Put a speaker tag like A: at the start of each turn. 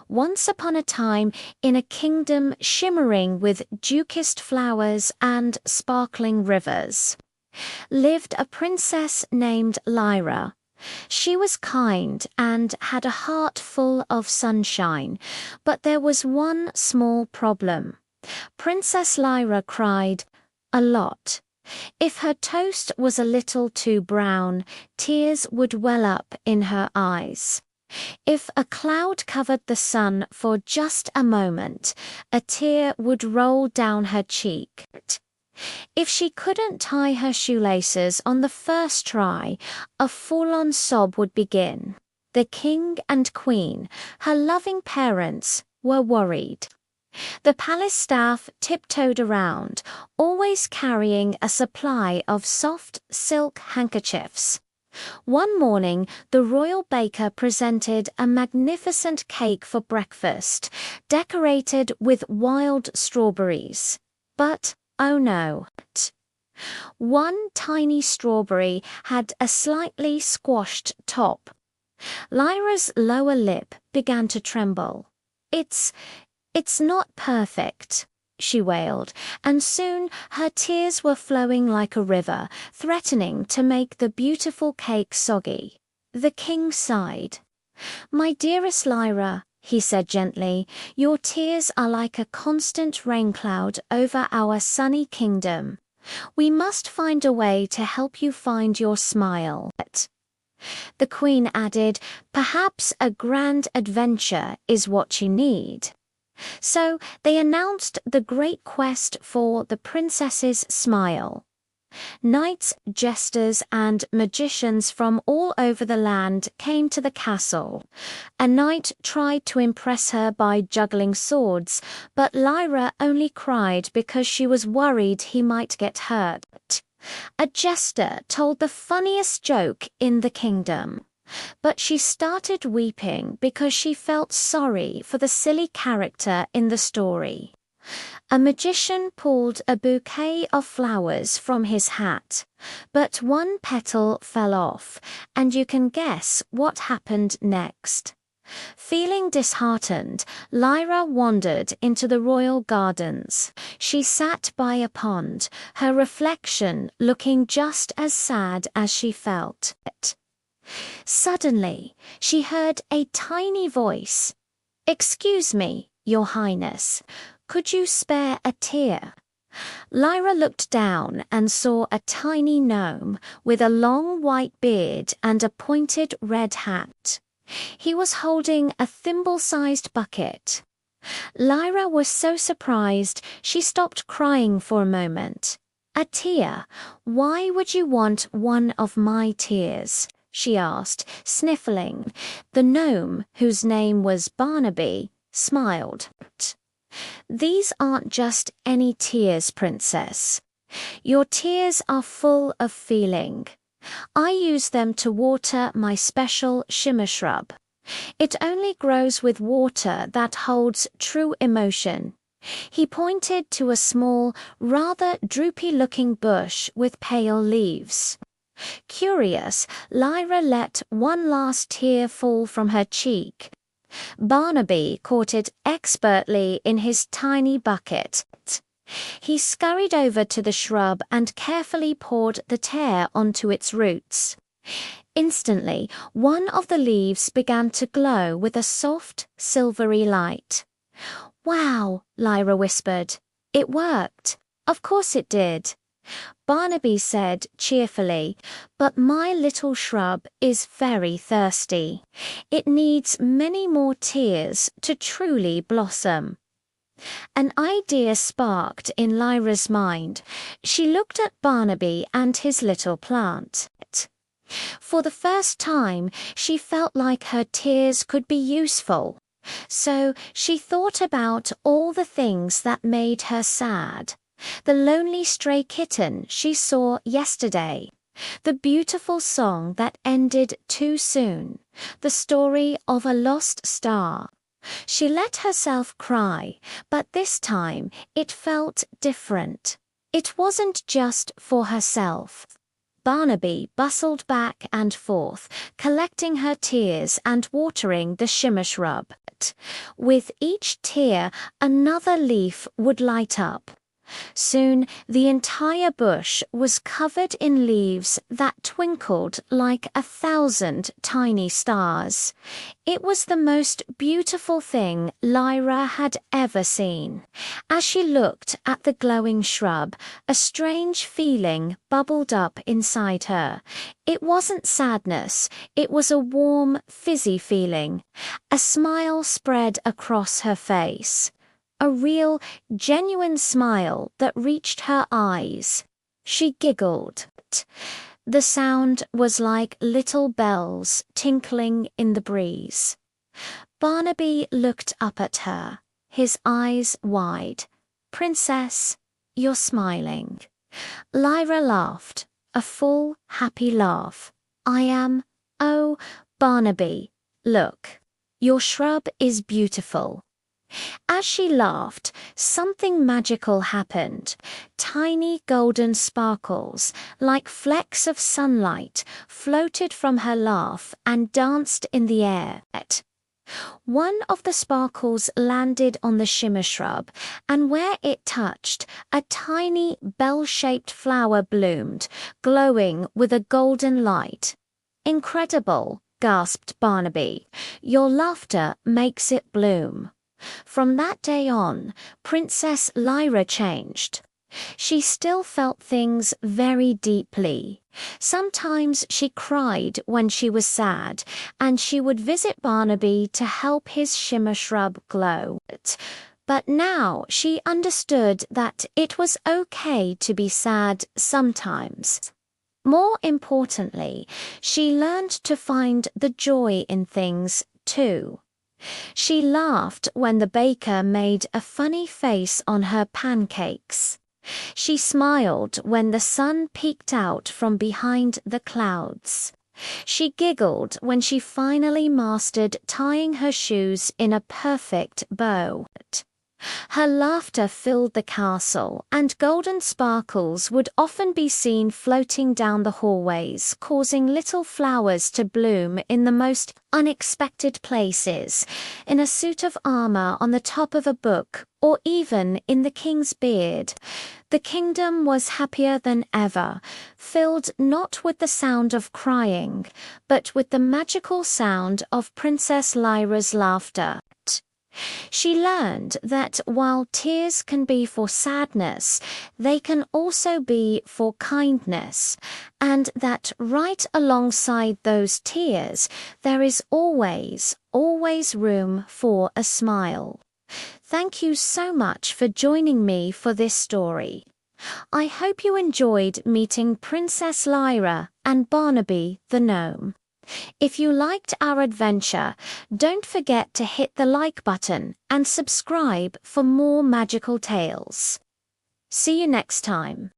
A: Once upon a time, in a kingdom shimmering with dew-kissed flowers and sparkling rivers, lived a princess named Lyra. She was kind and had a heart full of sunshine, but there was one small problem. Princess Lyra cried a lot. If her toast was a little too brown, tears would well up in her eyes. If a cloud covered the sun for just a moment, a tear would roll down her cheek. If she couldn't tie her shoelaces on the first try, a full-on sob would begin. The king and queen, her loving parents, were worried. The palace staff tiptoed around, always carrying a supply of soft silk handkerchiefs. One morning, the royal baker presented a magnificent cake for breakfast, decorated with wild strawberries. But, oh no. One tiny strawberry had a slightly squashed top. Lyra's lower lip began to tremble. It's not perfect," she wailed, and soon her tears were flowing like a river, threatening to make the beautiful cake soggy. The king sighed. "My dearest Lyra," he said gently, "your tears are like a constant rain cloud over our sunny kingdom. We must find a way to help you find your smile." The queen added, "Perhaps a grand adventure is what you need." So they announced the great quest for the princess's smile. Knights, jesters, and magicians from all over the land came to the castle. A knight tried to impress her by juggling swords, but Lyra only cried because she was worried he might get hurt. A jester told the funniest joke in the kingdom, but she started weeping because she felt sorry for the silly character in the story. A magician pulled a bouquet of flowers from his hat, but one petal fell off, and you can guess what happened next. Feeling disheartened, Lyra wandered into the royal gardens. She sat by a pond, her reflection looking just as sad as she felt. Suddenly, she heard a tiny voice. "Excuse me, Your Highness, could you spare a tear?" Lyra looked down and saw a tiny gnome with a long white beard and a pointed red hat. He was holding a thimble-sized bucket. Lyra was so surprised she stopped crying for a moment. "A tear? Why would you want one of my tears?" she asked, sniffling. The gnome, whose name was Barnaby, smiled. "These aren't just any tears, Princess. Your tears are full of feeling. I use them to water my special shimmer shrub. It only grows with water that holds true emotion." He pointed to a small, rather droopy-looking bush with pale leaves. Curious, Lyra let one last tear fall from her cheek. Barnaby caught it expertly in his tiny bucket. He scurried over to the shrub and carefully poured the tear onto its roots. Instantly, one of the leaves began to glow with a soft, silvery light. "Wow," Lyra whispered. "It worked." "Of course it did," Barnaby said cheerfully, "but my little shrub is very thirsty. It needs many more tears to truly blossom." An idea sparked in Lyra's mind. She looked at Barnaby and his little plant. For the first time, she felt like her tears could be useful. So she thought about all the things that made her sad. The lonely stray kitten she saw yesterday. The beautiful song that ended too soon. The story of a lost star. She let herself cry, but this time it felt different. It wasn't just for herself. Barnaby bustled back and forth, collecting her tears and watering the shimmer shrub. With each tear, another leaf would light up. Soon the entire bush was covered in leaves that twinkled like 1,000 tiny stars. It was the most beautiful thing Lyra had ever seen. As she looked at the glowing shrub, a strange feeling bubbled up inside her. It wasn't sadness, it was a warm, fizzy feeling. A smile spread across her face. A real, genuine smile that reached her eyes. She giggled. The sound was like little bells tinkling in the breeze. Barnaby looked up at her, his eyes wide. "Princess, you're smiling." Lyra laughed, a full, happy laugh. "I am. Oh, Barnaby, look. Your shrub is beautiful." As she laughed, something magical happened. Tiny golden sparkles, like flecks of sunlight, floated from her laugh and danced in the air. One of the sparkles landed on the shimmer shrub, and where it touched, a tiny bell-shaped flower bloomed, glowing with a golden light. "Incredible," gasped Barnaby. "Your laughter makes it bloom." From that day on, Princess Lyra changed. She still felt things very deeply. Sometimes she cried when she was sad, and she would visit Barnaby to help his shimmer shrub glow. But now she understood that it was okay to be sad sometimes. More importantly, she learned to find the joy in things too. She laughed when the baker made a funny face on her pancakes. She smiled when the sun peeked out from behind the clouds. She giggled when she finally mastered tying her shoes in a perfect bow. Her laughter filled the castle, and golden sparkles would often be seen floating down the hallways, causing little flowers to bloom in the most unexpected places, in a suit of armor on the top of a book, or even in the king's beard. The kingdom was happier than ever, filled not with the sound of crying, but with the magical sound of Princess Lyra's laughter. She learned that while tears can be for sadness, they can also be for kindness, and that right alongside those tears, there is always, always room for a smile. Thank you so much for joining me for this story. I hope you enjoyed meeting Princess Lyra and Barnaby the gnome. If you liked our adventure, don't forget to hit the like button and subscribe for more magical tales. See you next time.